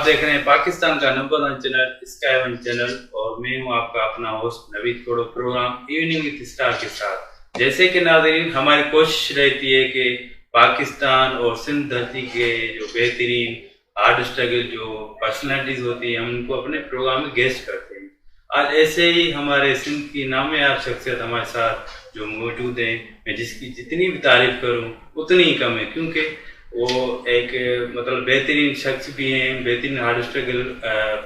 देख रहे हैं पाकिस्तान का number 1 channel sky one channel और मैं हूं आपका अपना होस्ट नवीद कोड़ो प्रोग्राम इवनिंग विद स्टार के साथ। जैसे कि नाज़रीन, हमारी कोशिश रहती है कि पाकिस्तान और सिंध धरती के जो बेहतरीन हार्ड स्ट्रगल जो पर्सनालिटीज होती है हम उनको अपने प्रोग्राम में गेस्ट करते हैं। आज ऐसे ही हमारे सिंध की नामयाब शख्सियत हमारे साथ जो मौजूद है, मैं जिसकी जितनी भी तारीफ करूं उतनी ही कम है, क्योंकि वो एक मतलब बेहतरीन शख्स भी हैं, बेहतरीन हार्ड स्ट्रगल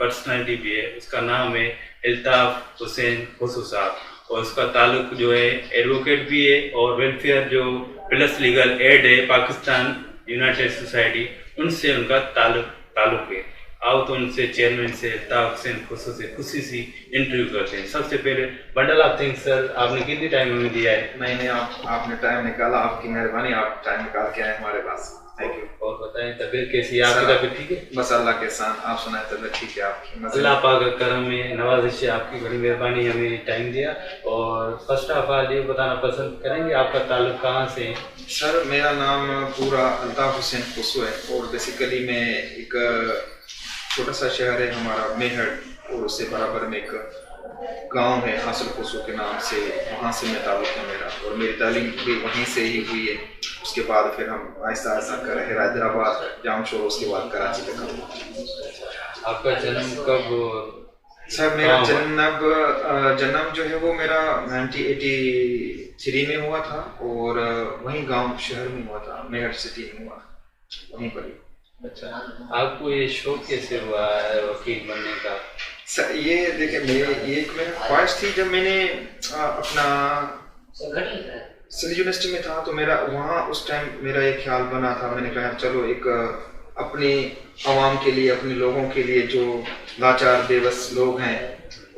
पर्सनालिटी भी है। उसका नाम है अल्ताफ हुसैन खुसू साहब और उसका ताल्लुक जो है एडवोकेट भी है और वेलफेयर जो प्लस लीगल एड है पाकिस्तान यूनाइटेड सोसाइटी, उनसे उनका ताल्लुक है। आओ तो उनसे चेयरमैन से अल्ताफ हुसैन खुसू से खुशी इंटरव्यू करते हैं। सबसे पहले बंडल ऑफ थिंग्स सर, आपने कितनी टाइम हमें दिया है? नहीं, आपने टाइम निकाला, आपकी मेहरबानी, आप टाइम निकाल के आए हमारे पास, थैंक यू। और बताएं तबीयत कैसी है आपकी? तबीयत ठीक है? बस अल्लाह के साथ, आप सुनाए तबीयत ठीक है आपकी? अल्लाह पाक का करम में नवाजिश है, आपकी बड़ी मेहरबानी हमें टाइम दिया। और फर्स्ट ऑफ ऑल ये बताना पसंद करेंगे आपका ताल्लुक कहाँ से है? सर मेरा नाम पूरा अल्ताफ हुसैन खुसू है और बेसिकली मैं एक छोटा सा शहर है हमारा मेहर और उससे बराबर में एक गांव है हासिल खुसू के नाम से, वहाँ से मैं ताल्लुक है मेरा और मेरी तालीम भी वहीं से ही हुई है। उसके बाद फिर हम आहिस्ता आहिस्ता कर रहे हैं हैदराबाद जाम शोर, उसके बाद कराची तक हम। आपका जन्म कब? सर मेरा जन्म जो है वो मेरा 1983 में हुआ था और वहीं गांव शहर में हुआ था, मेरठ सिटी में हुआ, वहीं पर ही। अच्छा, आपको ये शौक कैसे हुआ है वकील बनने का? सर ये देखिए, मेरी ख्वाहिश थी जब मैंने अपना सिंध यूनिवर्सिटी में था तो मेरा वहाँ उस टाइम मेरा एक ख्याल बना था, मैंने कहा चलो एक अपने आवाम के लिए, अपने लोगों के लिए जो लाचार बेबस लोग हैं,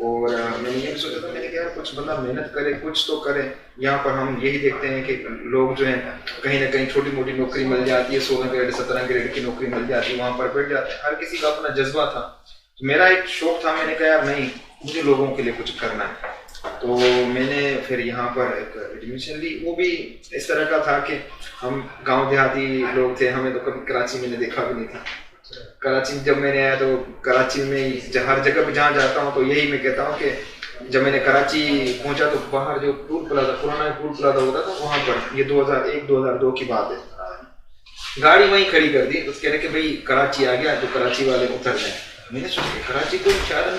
और मैंने ये भी सोचा था, मैंने कहा कुछ बंदा मेहनत करे, कुछ तो करे। यहाँ पर हम यही देखते हैं कि लोग जो हैं कहीं ना कहीं छोटी मोटी नौकरी मिल जाती है, 16 ग्रेड 17 ग्रेड की नौकरी मिल जाती है, वहाँ पर बैठ जाते हैं। हर किसी का अपना जज्बा था, तो मेरा एक शौक था, मैंने कहा यार नहीं, मुझे लोगों के लिए कुछ करना है। तो मैंने फिर यहाँ पर एक एडमिशन ली। वो भी इस तरह का था कि हम गाँव देहाती लोग थे, हमें तो कभी कराची मैंने देखा भी नहीं था। कराची जब मैंने आया तो कराची में हर जगह पे जहाँ जाता हूँ तो यही मैं कहता हूँ कि जब मैंने कराची पहुँचा तो बाहर जो टूल प्लाजा, पुराना टूल प्लाजा होता था, वहाँ पर ये 2001-2002 की बात है, गाड़ी वहीं खड़ी कर दी। तो कह रहे कि भाई कराची आ गया तो कराची वाले उतर जाए। मैंने सोचा कराची कोई शायद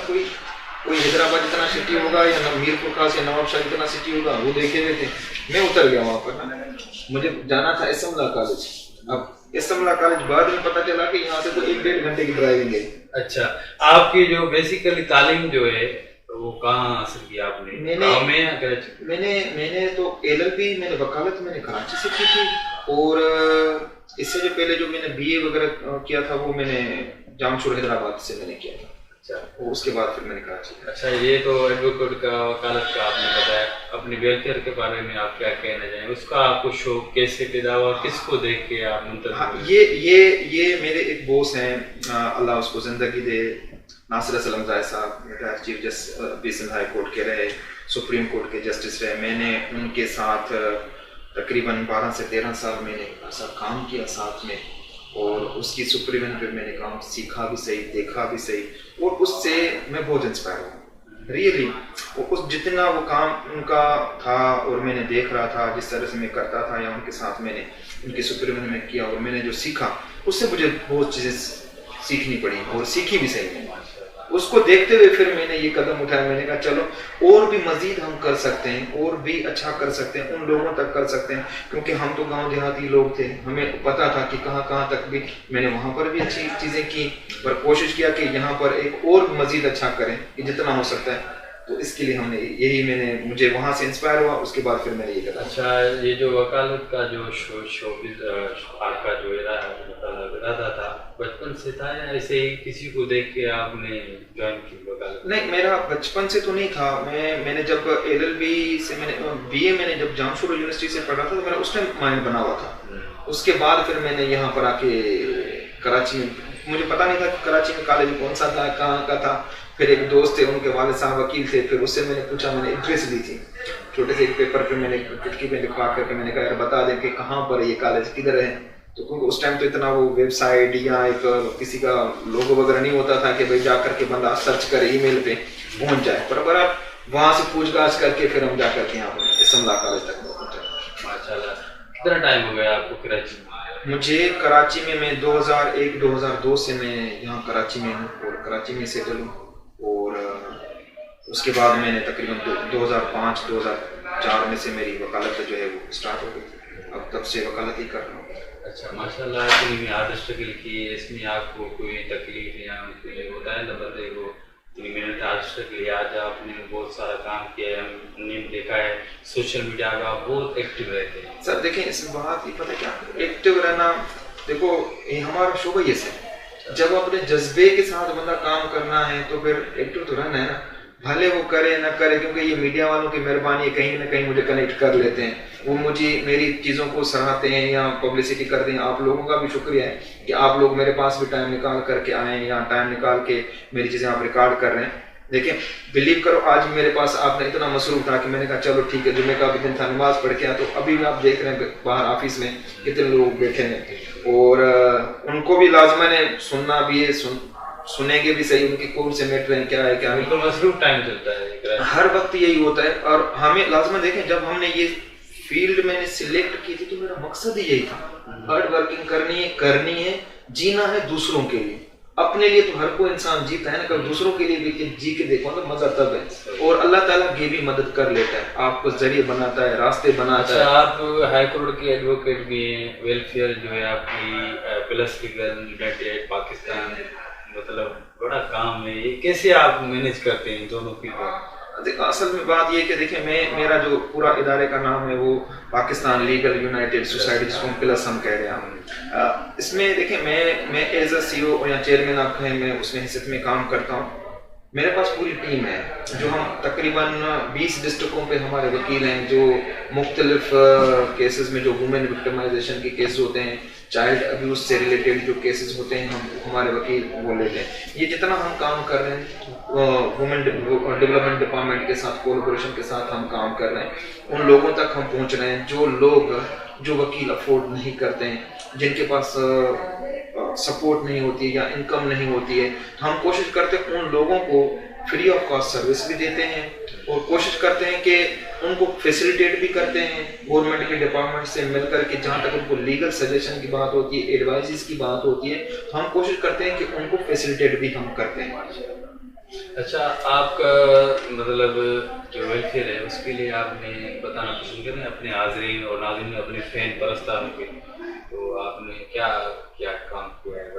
कोई हैदराबाद इतना सिटी होगा या मीरपुर खास या नवाबशाह इतना सिटी होगा, वो देखे हुए थे। मैं उतर गया वहाँ पर, मुझे जाना था एसएमला कॉलेज। अब एसएमला कॉलेज बाद में पता चला कि यहाँ से तो 1-1.5 घंटे की ड्राइविंग है। अच्छा, आपकी जो बेसिकली तालीम जो है वो कहाँ हासिल किया आपने? मैंने तो एलएलबी मैंने वकालत मैंने कराची से की थी, और इससे जो पहले जो मैंने बीए वगैरह किया था वो मैंने जामशोर हैदराबाद से मैंने किया था। अच्छा, उसके बाद फिर मैंने कराची। अच्छा, ये तो एडवोकेट का वकालत का आपने बताया, अपनी वेलफेयर के बारे में आप क्या कहना चाहेंगे? उसका आपको शौक कैसे पैदा हुआ, किसको देख के आप मुंतज़िर? हाँ, ये मेरे एक बॉस हैं, अल्लाह उसको जिंदगी दे, नासिर असलम ज़ाहिद साहब, मेरा chief justice Sindh high court के रहे, सुप्रीम कोर्ट के जस्टिस रहे। मैंने उनके साथ तकरीबन 12 से 13 साल मैंने ऐसा काम किया साथ में, और उसकी सुपरविजन पे मैंने काम सीखा भी सही, देखा भी सही, और उससे मैं बहुत इंस्पायर हूँ रियली। उस जितना वो काम उनका था और मैंने देख रहा था, जिस तरह से मैं करता था या उनके साथ मैंने उनकी सुपरविजन में किया और मैंने जो सीखा, उससे मुझे बहुत चीज़ें सीखनी पड़ी और सीखी भी सही मैंने। उसको देखते हुए फिर मैंने ये कदम उठाया, मैंने कहा चलो और भी मजीद हम कर सकते हैं, और भी अच्छा कर सकते हैं, उन लोगों तक कर सकते हैं, क्योंकि हम तो गांव देहाती लोग थे, हमें पता था कि कहाँ तक भी। मैंने वहाँ पर भी अच्छी चीज़ें की, पर कोशिश किया कि यहाँ पर एक और मजीद अच्छा करें कि जितना हो सकता है। तो इसके लिए मुझे वहाँ से इंस्पायर हुआ, उसके बाद फिर मैंने ये करा। अच्छा, ये जो वकालत का जो शोबिज़ आपका जो इरादा था बचपन से था या ऐसे ही किसी को देख के आपने ज्वाइन की वकालत? नहीं, मेरा बचपन से तो नहीं था। मैंने जब एलएलबी से बीए मैंने जब जामशोर यूनिवर्सिटी से पढ़ा था तो मेरा उस टाइम माइंड बना हुआ था। उसके बाद फिर मैंने यहाँ पर आके कराची में, मुझे पता नहीं था कि कराची में कॉलेज कौन सा था, कहाँ का था। फिर एक दोस्त थे, उनके वालिद साहब वकील थे, फिर उससे मैंने पूछा, मैंने एड्रेस ली थी छोटे से एक पेपर पे, मैंने खिड़की पे लिखवा करके मैंने कहा यार बता दें कि कहाँ पर ये कॉलेज किधर है। तो क्योंकि उस टाइम तो इतना वो वेबसाइट या एक किसी का लोगो वगैरह नहीं होता था कि भाई जा करके बंदा सर्च करे ईमेल पे पहुंच जाए, पर अगर आप वहां से पूछताछ करके फिर हम जा करके यहाँ पर समला कॉलेज तक पहुंचे। माशाल्लाह। कितना टाइम हो गया आपको कराची में? मुझे कराची में मैं 2001-2002 से मैं यहाँ कराची में हूँ और कराची में सेटल हूँ। और उसके बाद मैंने तकरीबन 2005-2004 में से मेरी वकालत जो है वो स्टार्ट हो गई। अब तब से वकालत ही कर रहा हूँ। अच्छा माशाल्लाह। इतनी मेहनत स्ट्रगल की, इसमें आपको कोई तकलीफ या कोई होता है ना बंदे को, इतनी मेहनत आज स्ट्रगल, आज आपने बहुत सारा काम किया है, हमने देखा है सोशल मीडिया पे आप बहुत एक्टिव रहते हैं। सर देखें इसमें बात ये पता क्या, एक्टिव रहना, देखो ये हमारा शोबा ये से जब अपने जज्बे के साथ बंदा काम करना है तो फिर एक्टिव तो रहना है ना, भले वो करे ना करे, क्योंकि ये मीडिया वालों की मेहरबानी है, कहीं ना कहीं मुझे कनेक्ट कर लेते हैं, वो मुझे मेरी चीज़ों को सराहते हैं या पब्लिसिटी करते हैं। आप लोगों का भी शुक्रिया है कि आप लोग मेरे पास भी टाइम निकाल करके आए या टाइम निकाल के मेरी चीज़ें आप रिकॉर्ड कर रहे हैं। देखिए बिलीव करो आज मेरे पास आपने इतना मसरूफ था कि मैंने कहा चलो ठीक है, जुम्मे का भी दिन था, नमाज पढ़ के आया, तो अभी भी आप देख रहे हैं बाहर ऑफिस में कितने लोग बैठे हैं और उनको भी लाजमन है सुनना भी है, सुनेंगे भी सही, उनकी कौन से मैटर हैं, क्या है क्या नहीं, बिल्कुल मसरूफ टाइम चलता है, हर वक्त यही होता है। और हमें लाजमन देखें जब हमने ये फील्ड मैंने सिलेक्ट की थी तो मेरा मकसद ही यही था, हार्ड वर्किंग करनी है, जीना है दूसरों के लिए, अपने लिए तो हर कोई इंसान जीता है ना, कभी दूसरों के लिए भी जी के देखो तो मजा तब है। और अल्लाह ताला ये भी मदद कर लेता है, आपको जरिए बनाता है, रास्ते बनाता है। आप हाई कोर्ट के एडवोकेट भी हैं, वेलफेयर जो है आपकी प्लस लीगल यूनाइटेड पाकिस्तान, मतलब बड़ा काम है, ये कैसे आप मैनेज करते हैं दोनों की? देखो असल में बात ये कि देखिए मेरा जो पूरा इदारे का नाम है वो पाकिस्तान लीगल यूनाइटेड सोसाइटी, जिसको प्लस हम कह रहे हैं। इसमें देखिए मैं एज अ CEO या चेयरमैन आप कहें, मैं उसमें हिस्से में काम करता हूँ। मेरे पास पूरी टीम है जो हम तकरीबन 20 डिस्ट्रिक्टों पे हमारे वकील हैं जो मुख्तलिफ केसेस में जो वुमेन विक्टिमाइजेशन के केस होते हैं, चाइल्ड अब्यूज से रिलेटेड जो केसेस होते हैं, हम हमारे वकील वो लेते हैं। ये जितना हम काम कर रहे हैं वुमेन डेवलपमेंट डिपार्टमेंट के साथ कोलैबोरेशन के साथ हम काम कर रहे हैं, उन लोगों तक हम पहुंच रहे हैं जो लोग जो वकील अफोर्ड नहीं करते हैं, जिनके पास सपोर्ट नहीं होती है या इनकम नहीं होती है, तो हम कोशिश करते हैं उन लोगों को फ्री ऑफ कॉस्ट सर्विस भी देते हैं और कोशिश करते हैं कि उनको फैसिलिटेट भी करते हैं गवर्नमेंट के डिपार्टमेंट से मिलकर के, जहाँ तक उनको लीगल सजेशन की बात होती है, एडवाइजेस की बात होती है, तो हम कोशिश करते हैं कि उनको फैसिलिटेट भी हम करते हैं। अच्छा, आपका मतलब जो वेलफेयर है उसके लिए आपने बताना पसंद करें अपने हाज़रीन और नाज़रीन, अपने फैन परस्तारों के, तो आपने क्या क्या काम किया है?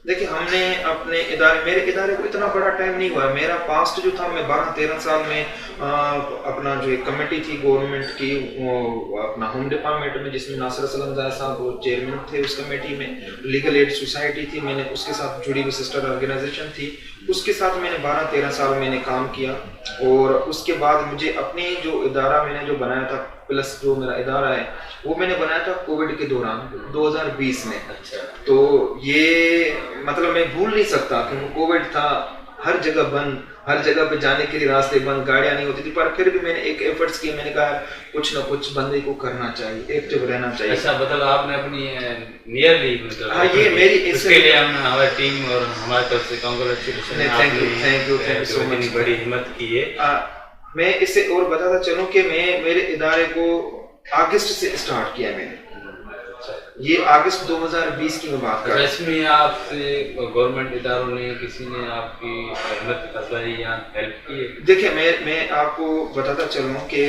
देखिए हमने अपने मेरे इदारे को इतना बड़ा टाइम नहीं हुआ, मेरा पास्ट जो था मैं 12-13 साल में अपना जो एक कमेटी थी गवर्नमेंट की अपना होम डिपार्टमेंट में, जिसमें नासिर सलमजाय साहब वो चेयरमैन थे उस कमेटी में, लीगल एड सोसाइटी थी, मैंने उसके साथ जुड़ी हुई सिस्टर ऑर्गेनाइजेशन थी, उसके साथ मैंने 12-13 साल मैंने काम किया। और उसके बाद मुझे अपनी जो इदारा मैंने जो बनाया था, प्लस जो मेरा इदारा है वो मैंने बनाया था कोविड के दौरान 2020 में। अच्छा, तो ये मतलब मैं भूल नहीं सकता क्योंकि कोविड था, हर जगह बंद, हर जगह पे जाने के लिए रास्ते बंद, गाड़ियां नहीं होती थी, पर फिर भी मैंने एक एफर्ट्स किए, मैंने कहा कुछ ना कुछ बंदे को करना चाहिए, एक्टिव रहना चाहिए। अच्छा, मतलब आपने अपनी नियरली मतलब हाँ ये मेरी इसके लिए हम हमारी टीम और हमारी तरफ से congratulation, thank you so much, बड़ी हिम्मत की है। मैं इससे और बताता चलूं कि मैं मेरे इदारे को अगस्त से स्टार्ट किया मैंने, ये अगस्त 2020 की मैं बात कर रहा हूं। इसमें आपसे गवर्नमेंट इदारों ने किसी ने आपकी हिम्मत अफजाई या हेल्प की है? देखिए मैं आपको बताता चलूं कि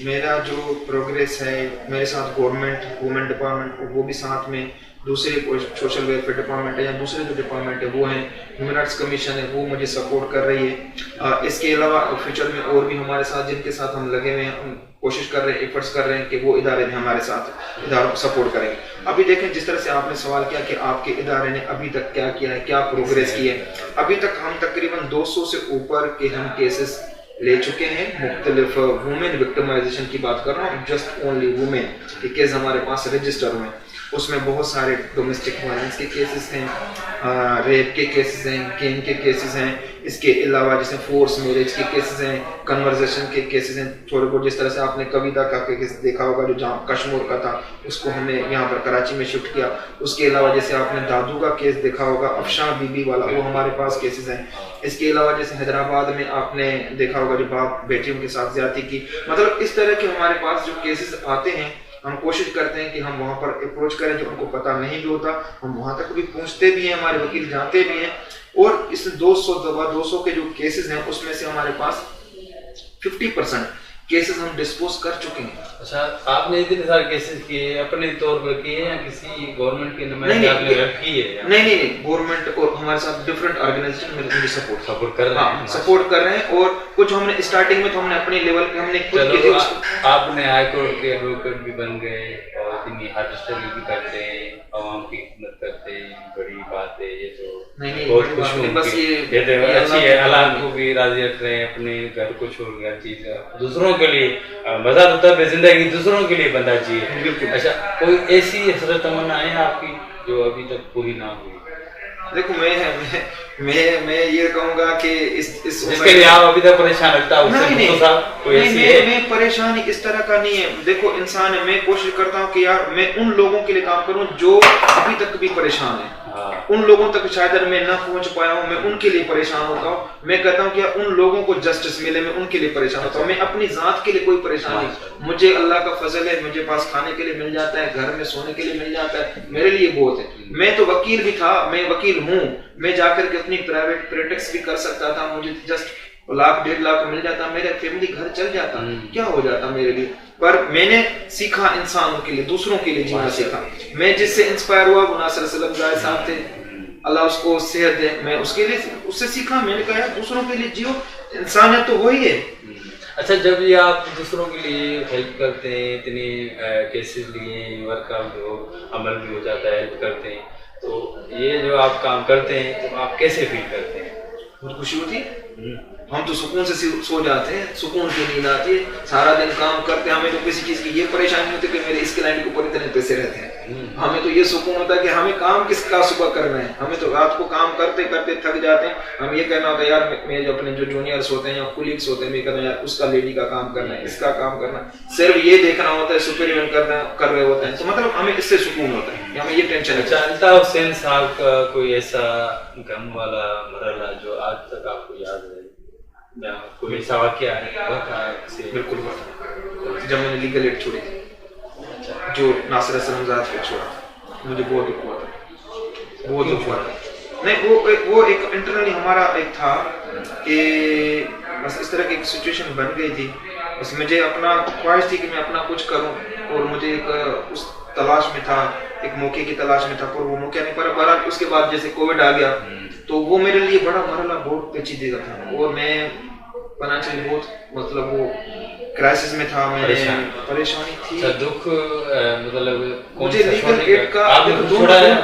मेरा जो प्रोग्रेस है, मेरे साथ गवर्नमेंट वुमेन डिपार्टमेंट वो भी साथ में, दूसरे सोशल वेलफेयर डिपार्टमेंट है या दूसरे जो डिपार्टमेंट है वो है, ह्यूमन राइट्स कमीशन है वो मुझे सपोर्ट कर रही है। इसके अलावा फ्यूचर में और भी हमारे साथ जिनके साथ हम लगे हुए हैं, हम कोशिश कर रहे हैं, एफर्ट्स कर रहे हैं कि वो इदारे भी हमारे साथ इदारों को सपोर्ट करेंगे। अभी देखें जिस तरह से आपने सवाल किया कि आपके इदारे ने अभी तक क्या किया है, क्या प्रोग्रेस की है, अभी तक हम तकरीबन 200 से ऊपर के हम केसेस ले चुके हैं, मुख्तलिफ वुमेन विक्टिमाइजेशन की बात कर रहा हूँ, जस्ट ओनली वुमेन के केस हमारे पास रजिस्टर हुए। उसमें बहुत सारे डोमेस्टिक वायलेंस के केसेस हैं, रेप के केसेस हैं, गेम के केसेस हैं, इसके अलावा जैसे फोर्स मैरिज के केसेस हैं, कन्वर्सेशन के केसेस हैं, थोड़े बहुत जिस तरह से आपने कविता का केस देखा होगा जो जहाँ कश्मीर का था, उसको हमने यहाँ पर कराची में शिफ्ट किया। उसके अलावा जैसे आपने दादू का केस देखा होगा, अफशां बीबी वाला, वो हमारे पास केसेस हैं। इसके अलावा जैसे हैदराबाद में आपने देखा होगा जो बाप बेटियों के साथ ज्यादती की। मतलब इस तरह के हमारे पास जो केसेस आते हैं, हम कोशिश करते हैं कि हम वहाँ पर अप्रोच करें, जो उनको पता नहीं भी होता हम वहाँ तक भी पहुँचते भी हैं, हमारे वकील जाते भी हैं। और इस 200 के जो केसेस हैं उसमें से हमारे पास 50% केसेस हम डिस्पोज कर चुके हैं। अच्छा, आपने इतने सारे केसेस किए अपने तौर पर किए या किसी गवर्नमेंट के नुमाइंदे आपने की है? नहीं, गवर्नमेंट और हमारे साथ डिफरेंट ऑर्गेनाइजेशन मुझे सपोर्ट कर रहे हैं, सपोर्ट कर रहे हैं। और कुछ हमने स्टार्टिंग में तो हमने अपने लेवल पे हमने खुद के आपने हाई कोर्ट के एडवोकेट भी बन गए और इतनी हार्ड स्ट्रगल भी करते हैं, आवाम की खिदमत करते हैं, बड़ी बात है ये तो। बहुत खुश हूँ, बस ये अच्छी है, अल्लाह को भी राजी रख रहे हैं, अपने घर को छोड़ के हर चीज दूसरों के लिए। मजा तो तब है जिंदगी दूसरों के लिए बंदा चाहिए। अच्छा, कोई ऐसी हसरत तमन्ना है आपकी जो अभी तक पूरी ना हुई? देखो मैं ये कहूंगा कि इस जिसके लिए आप अभी तक परेशान लगता है मैं परेशानी इस तरह का नहीं है। देखो इंसान है, मैं कोशिश करता हूँ कि यार मैं उन लोगों के लिए काम करूँ जो अभी तक भी परेशान है। उन लोगों तक शायद मैं ना पहुंच पाया हूँ, मैं उनके लिए परेशान होता हूँ। मैं कहता हूँ कि यार उन लोगों को जस्टिस मिले, मैं उनके लिए परेशान होता हूँ। मैं अपनी जात के लिए कोई परेशान नहीं, मुझे अल्लाह का फजल है, मुझे पास खाने के लिए मिल जाता है, घर में सोने के लिए मिल जाता है, मेरे लिए बहुत है। मैं तो वकील भी था, मैं वकील हूँ, मैं जाकर के अपनी प्राइवेट प्रैक्टिस भी कर सकता था, मुझे जस्ट 1,00,000-1,50,000 मिल जाता, मेरा फैमिली घर चल जाता, क्या हो जाता मेरे लिए। पर मैंने सीखा इंसानों के लिए, दूसरों के लिए जीना सीखा। मैं जिससे इंस्पायर हुआ वो नासिर असलम जायद साहब थे, अल्लाह उसको सेहत दे, मैं उसके लिए उससे सीखा। मैंने कहा यार दूसरों के लिए जियो, इंसानियत तो वही है। अच्छा, जब ये आप दूसरों के लिए हेल्प करते हैं, इतने केसेस लिए, वर्कआउट हो, अमल भी हो जाता है, हेल्प करते हैं, तो ये जो आप काम करते हैं तो आप कैसे फील करते हैं? बहुत खुशी होती है, हम तो सुकून से सो जाते हैं, सुकून की नींद आती है। सारा दिन काम करते हैं, हमें तो किसी चीज की ये परेशानी होती है कि मेरे इस क्लाइंट के ऊपर इतने पैसे रहते हैं। हमें तो ये सुकून होता है कि हमें काम किसका सुबह करना है। हमें तो रात को काम करते करते थक जाते हैं, हम ये कहना होता है यार मेरे जो अपने जो जूनियर्स होते हैं या कुलीग्स होते हैं, मैं कहता हूँ यार उसका लेडी का काम करना है, इसका काम करना है, सिर्फ ये देखना होता है, सुपरविजन कर रहे होते हैं। तो मतलब हमें इससे सुकून होता है, हमें ये टेंशन है। अच्छा, अल्ताफ हुसैन साहब का कोई ऐसा गम वाला मरहला जो आज तक आपको याद है, या कोई ऐसा वाकया है? बिल्कुल, जब मैंने लीगल एड छोड़ी थी, जो नासिर असलम जायद को छोड़ा, मुझे बहुत दुख हुआ था, बहुत दुख हुआ था। नहीं, वो एक इंटरनली हमारा एक था कि बस इस तरह की एक सिचुएशन बन गई थी, बस मुझे अपना ख्वाहिश थी कि मैं अपना कुछ करूं, और मुझे एक उस तलाश में था, एक मौके की तलाश में था, पर वो मौका नहीं पड़ा। बहरहाल उसके बाद जैसे कोविड आ गया तो वो मेरे लिए बड़ा मरहला बहुत पेचीदा था, और मैं फाइनेंशियली बहुत मतलब वो क्राइसिस में था, मैंने परेशानी थी। दुख मतलब मुझे लीगल एड का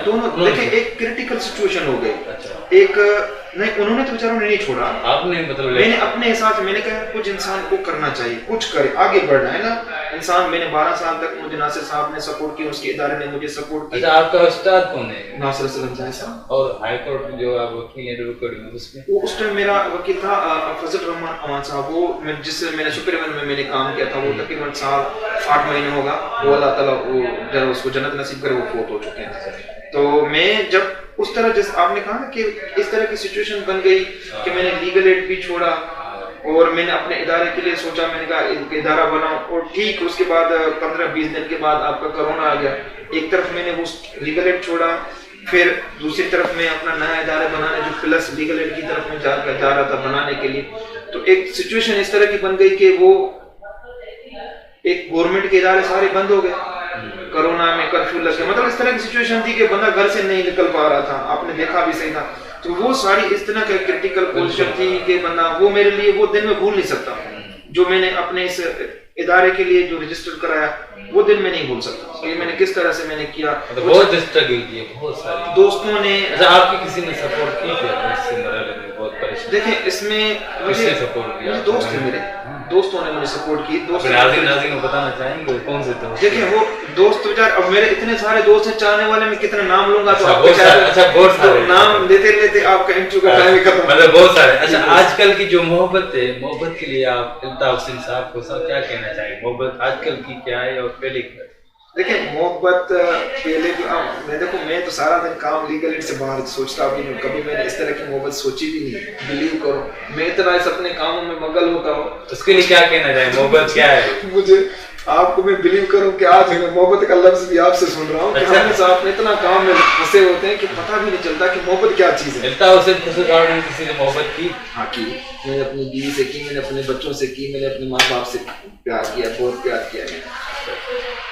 दोनों देखिए, एक क्रिटिकल सिचुएशन हो गई। एक नहीं, उन्होंने तो बेचारों ने नहीं छोड़ा, आपने मतलब मैंने अपने हिसाब से मैंने कहा कुछ इंसान को करना चाहिए, कुछ करे, आगे बढ़ना है ना इंसान। मैंने 12 साल तक मुझे नासिर साहब ने सपोर्ट किया, उसके इदारे ने मुझे सपोर्ट किया। अच्छा, आपका उस्ताद कौन है? नासिर असलम जायद साहब। और हाई कोर्ट जो आप वकील एडवोकेट उसमें वो उस टाइम मेरा वकील था फजल रहमान अमान साहब, वो जिससे मैंने सुपरविजन में मैंने काम किया था, वो तकरीबन 7-8 महीने होगा, वो अल्लाह ताला वो उसको जन्नत नसीब करे, वो फोत हो चुके हैं। तो मैं जब उस तरह जैसे आपने कहा ना कि इस तरह की सिचुएशन बन गई कि मैंने लीगल एड भी छोड़ा, और मैंने अपने इदारे के लिए सोचा, मैंने कहा एक इदारा बनाऊं, और ठीक उसके बाद 15-20 दिन के बाद आपका कोरोना आ गया। एक तरफ मैंने वो लीगल एड छोड़ा, फिर दूसरी तरफ मैं अपना नया इदारा बनाने, जो प्लस लीगल एड की तरफ में जा रहा था बनाने के लिए, तो एक सिचुएशन इस तरह की बन गई कि वो एक गवर्नमेंट के इदारे सारे बंद हो गए, कोरोना में कर्फ्यू लग गया। मतलब इस तरह की सिचुएशन थी कि बंदा घर से नहीं निकल पा रहा था, आपने देखा भी सही था। तो वो सारी इस तरह का क्रिटिकल पोजीशन थी कि बंदा, वो मेरे लिए वो दिन में भूल नहीं सकता, जो मैंने अपने इस इदारे के लिए जो रजिस्टर कराया, वो दिन में नहीं भूल सकता। ये मैंने किस तरह से मैंने किया, बहुत स्ट्रगल किए, बहुत सारे दोस्तों ने। अच्छा, आपकी किसी ने सपोर्ट की थी इस मरहले में? बहुत कुछ? देखिए इसमें मुझे सपोर्ट किया? दोस्त थे मेरे, दोस्तों ने मुझे सपोर्ट की। दोस्त नाज़रीन को बताना चाहेंगे कौन से दोस्त? देखिए वो दोस्त बेचारे, अब मेरे इतने सारे दोस्त हैं, चाहने वाले में कितने नाम लूंगा तो अच्छा, आपको बहुत सारे नाम लेते लेते आपका इंटरव्यू का टाइम ही खत्म, मतलब बहुत सारे। अच्छा, आजकल की जो मोहब्बत है, मोहब्बत के लिए आप अल्ताफ हुसैन साहब को क्या कहना चाहेंगे? मोहब्बत आजकल की क्या है और पहले की? देखिए मोहब्बत पहले भी, मैं देखो मैं तो सारा दिन काम लीगल से बाहर सोचता भी नहीं, कभी मैंने इस तरह की मोहब्बत सोची भी नहीं। बिलीव करो मैं इतना इस अपने कामों में मगन होता हूँ। उसके लिए क्या कहना चाहिए? मोहब्बत क्या है? मुझे आपको मैं बिलीव करूं कि आज मैं मोहब्बत का लफ्ज भी आपसे सुन रहा हूँ। अच्छा। हमें साथ में इतना काम में फंसे होते हैं कि पता भी नहीं चलता कि मोहब्बत क्या चीज है। अल्ताफ हुसैन किसी से मोहब्बत की? हाँ की, मैंने अपनी बीवी से की, मैंने अपने बच्चों से की, मैंने अपने माँ बाप से प्यार किया, बहुत प्यार किया मैंने।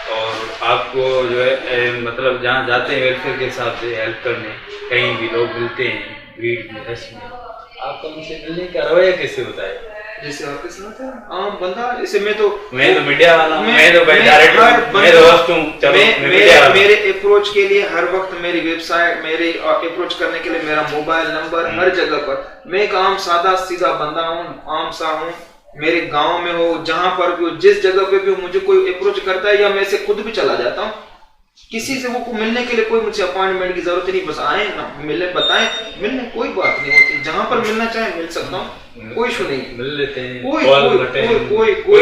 और आपको जो है मतलब जहाँ जाते हैं वेलफेयर के हिसाब से हेल्प करने, कहीं भी लोग मिलते हैं भीड़ में रश में, आपका उनसे मिलने का रवैया कैसे होता है? जैसे आपके साथ है आम बंदा, जैसे मैं तो मीडिया वाला हूँ, मैं तो भाई डायरेक्ट मैं तो होस्ट हूँ, चलो मेरे अप्रोच के लिए हर वक्त मेरी वेबसाइट, मेरे अप्रोच करने के लिए मेरा मोबाइल नंबर हर जगह पर। मैं एक आम सादा सीधा बंदा हूँ, आम सा हूँ। मेरे गांव में हो, जहां पर भी हो, जिस जगह पे भी हो, मुझे कोई अप्रोच करता है या मैं से खुद भी चला जाता हूँ किसी से। वो मिलने के लिए कोई मुझे अपॉइंटमेंट की जरूरत नहीं, बस आए ना मिले, बताएं, मिलने कोई बात नहीं होती। जहां पर मिलना चाहे मिल सकता हूँ, कोई इशू नहीं। मिल लेते हैं, कोई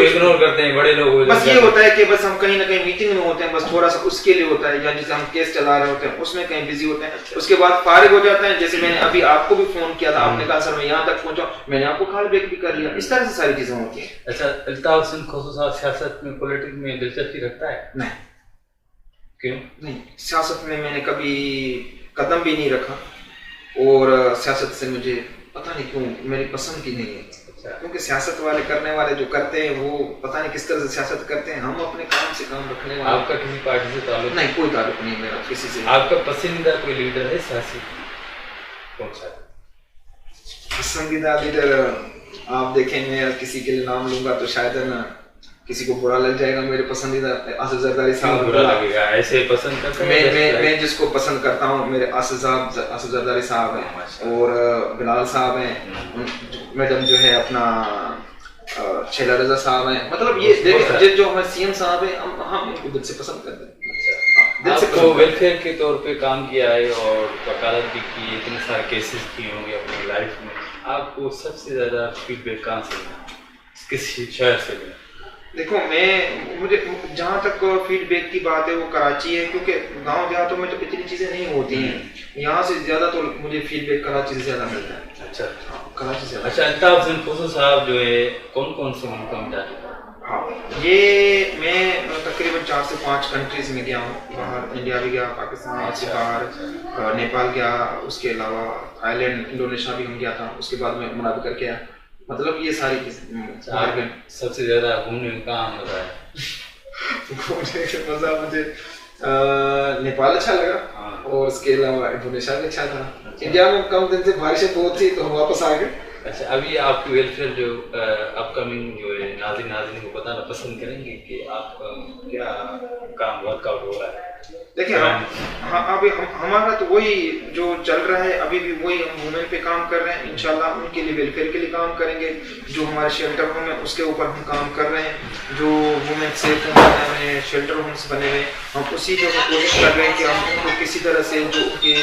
इग्नोर करते हैं बड़े लोग। बस ये होता है कि बस हम कहीं ना कहीं मीटिंग में होते हैं, बस थोड़ा सा उसके लिए होता है, या जैसे हम केस चला रहे होते हैं उसमें कहीं बिजी होते हैं, उसके बाद फारिग हो जाते हैं। जैसे मैंने अभी आपको भी फोन किया था, आपने कहा सर मैं यहाँ तक पहुंचा, मैंने आपको कॉल बैक भी कर लिया। इस तरह से सारी चीजें होती है। अच्छा, अल्ताफ हुसैन खोसो साहब सियासत में, पॉलिटिक्स में दिलचस्पी रखता है? नहीं। क्यों नहीं, सियासत में मैंने कभी कदम भी नहीं रखा, और सियासत से मुझे पता नहीं क्यों मेरी पसंद की नहीं है। क्योंकि सियासत वाले करने वाले जो करते हैं वो पता नहीं किस तरह से सियासत करते हैं। हम अपने काम से काम रखने वाले। आपका किसी पार्टी से ताल्लुक? नहीं, कोई ताल्लुक नहीं मेरा किसी से। आपका पसंदीदा कोई लीडर है सियासी? कौन सा पसंदीदा लीडर? आप देखें, मैं किसी के लिए नाम लूंगा तो शायद ना किसी को बुरा लग जाएगा। मेरे पसंदीदा आसिफ जरदारी साहब। बुरा लगेगा? ऐसे पसंद करते हैं? मैं जिसको पसंद करता हूँ मेरे आसिफ जरदारी साहब हैं, और बिलाल साहब हैं, मैडम जो है अपना शेला रजा साहब हैं। मतलब ये देखिए जो हमारे सीएम साहब हैं, हम इनको दिल से पसंद करते हैं। आपको वेलफेयर के तौर पे काम किया है और वकालत भी की, इतने सारे केसेस किए होंगे अपनी लाइफ में, आपको सबसे ज्यादा फीडबैक कहाँ से मिला, किस शहर से मिला? देखो मुझे जहाँ तक फीडबैक की बात है वो कराची है, क्योंकि गांव देहातों में तो इतनी चीजें नहीं होती हैं। यहाँ से ज्यादा तो मुझे फीडबैक कराची से ज्यादा मिलता है। अच्छा, कराची से। अच्छा, अल्ताफ हुसैन खोसो साहब जो है कौन कौन से मुल्कों में जा चुके हैं? हाँ, ये मैं तकरीबन 4 से 5 कंट्रीज में गया हूँ। बाहर इंडिया भी गया, पाकिस्तान से बाहर नेपाल गया, उसके अलावा थाईलैंड, इंडोनेशिया भी हम गया था। उसके बाद में मुनाद करके आया। मतलब ये सारी चीजें। सबसे ज्यादा घूमने में कहाँ मजा है? घूमने का मजा मुझे नेपाल अच्छा लगा, और उसके अलावा इंडोनेशिया भी अच्छा था। इंडिया में कम दिन से बारिशें बहुत थी तो हम वापस आ गए। अच्छा, अभी आपकी वेलफेयर जो अपकमिंग जो है नाज़रीन को बताना पसंद करेंगे कि आपका क्या काम वर्कआउट हो रहा है? देखिए अभी हमारा तो वही जो चल रहा है, अभी भी वही हम वुमेन पे काम कर रहे हैं। इंशाल्लाह उनके लिए वेलफेयर के लिए काम करेंगे। जो हमारे शेल्टर होम है उसके ऊपर हम काम कर रहे हैं। जो वुमेन सेफ होम बने हुए हैं, शेल्टर होम्स बने हुए हैं, हम उसी पे कोशिश कर रहे हैं कि हम उनको किसी तरह से जो उनके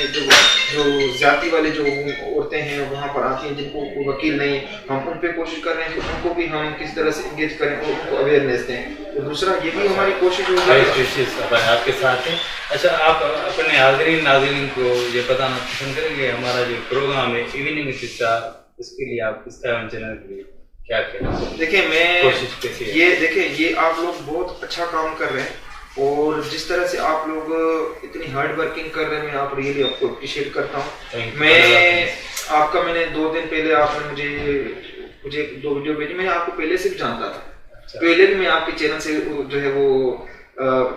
जो ज्यादती वाले जो औरतें हैं वहाँ पर आती हैं जिनको वकील नहीं, हम उन पे कोशिश कर रहे हैं कि उनको भी हम किसी तरह से इंगेज करें और उनको अवेयरनेस दें। तो दूसरा ये भी हमारी कोशिश होगी आपके साथ है। अच्छा, आप अपने हाज़रीन नाज़रीन को ये बताना पसंद करेंगे हमारा जो प्रोग्राम है इवनिंग हिस्सा, उसके लिए आप स्काई चैनल के लिए क्या कहना? देखिए मैं ये आप लोग बहुत अच्छा काम कर रहे हैं, और जिस तरह से आप लोग इतनी हार्ड वर्किंग कर रहे हैं, मैं आप रियली आपको अप्रिशिएट करता हूँ। मैंने 2 दिन पहले आपने मुझे 2 वीडियो भेजी। मैंने आपको पहले से भी जानता था। पहले भी मैं आपके चैनल से जो है वो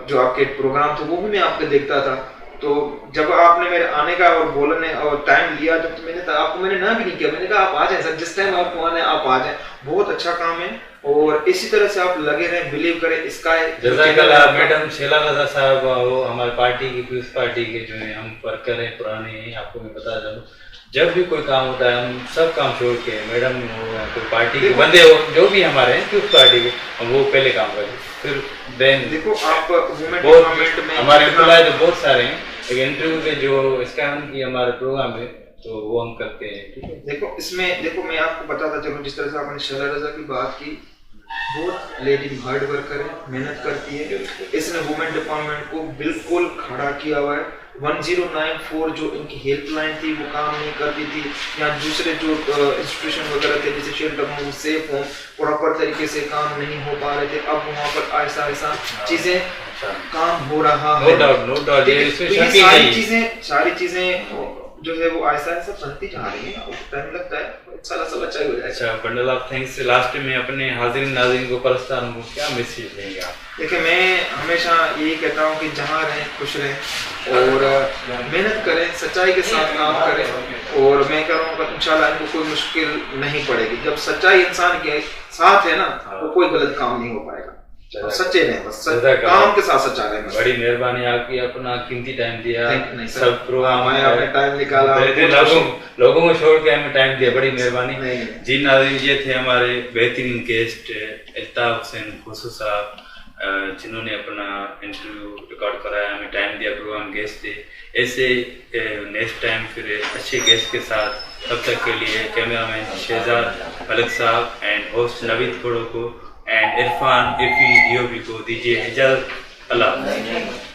जो आपके प्रोग्राम थे वो भी मैं आपके देखता था। तो जब आपने मेरे आने का और बोलने और टाइम लिया, जब तो आपको मैंने ना भी नहीं किया, मैंने कहा आप आ जाएं सर, जिस टाइम आपको आना है आप आ जाएं। बहुत अच्छा काम है, और इसी तरह से आप लगे रहें, बिलीव करें। इसका मैडम शेला रजा साहब हमारी पार्टी की, पीपल्स पार्टी के जो है हम वर्कर हैं, पुराने हैं, आपको मैं बता दूं। जब भी कोई काम होता है हम सब काम छोड़ के, मैडम हो या कोई पार्टी के बंदे हो जो भी हमारे हैं कि उस पार्टी के, हम वो पहले काम करें, फिर देन देखो आप वुमेन बहुत एम्पावरमेंट में हमारे एम्प्लॉय तो बहुत सारे हैं, लेकिन इंटरव्यू के जो स्कैम की हमारे प्रोग्राम है तो वो हम करते हैं, ठीक है। देखो इसमें देखो मैं आपको बताता चलूं, जिस तरह से आपने शैला रजा की बात की, बहुत लेडी हार्ड वर्कर है, मेहनत करती है, इसने वुमेन डिपार्टमेंट को बिल्कुल खड़ा किया हुआ है। 1094 जो इनकी हेल्पलाइन थी वो काम नहीं करती थी, या दूसरे जो इंस्टीट्यूशन वगैरह थे जैसे shelter home, safe home, proper तरीके से काम नहीं हो पा रहे थे। अब वहाँ पर ऐसा ऐसा चीजें काम हो रहा है, नो डाउट सारी चीजें जो है वो ऐसा ऐसा बनती जा रही है, टाइम लगता है, साला चाहिए हो जाए। अच्छा, बंडल ऑफ थैंक्स। लास्ट में अपने हाजिरीन नाज़रीन को, परस्तारों को क्या मैसेज देंगे आप? देखिए मैं हमेशा यही कहता हूँ कि जहाँ रहें खुश रहें और मेहनत करें, सच्चाई के साथ काम करें, और मैं कह रहा हूँ इंशाल्लाह इनको कोई मुश्किल नहीं पड़ेगी। जब सच्चाई इंसान के साथ है ना तो कोई गलत काम नहीं हो पाएगा, और सच्चे रहें, बस काम के साथ सच्चा रहें। बड़ी मेहरबानी आपकी, अपना कीमती टाइम दिया, सब प्रोग्राम में आपने टाइम निकाला, लोगों को छोड़ के हमें टाइम दिया, बड़ी मेहरबानी जी। नाज़रीन, ये थे हमारे बेहतरीन गेस्ट अल्ताफ हुसैन खोसू साहब, जिन्होंने अपना इंटरव्यू रिकॉर्ड कराया, हमें टाइम दिया, प्रोग्राम गेस्ट थे। ऐसे नेक्स्ट टाइम फिर अच्छे गेस्ट के साथ, तब तक के लिए कैमरामैन शहजाद मलिक साहब एंड होस्ट नवीद खोड़ो को एंड इरफान एफी डीओपी को दीजिए इजाज़त। अल्लाह।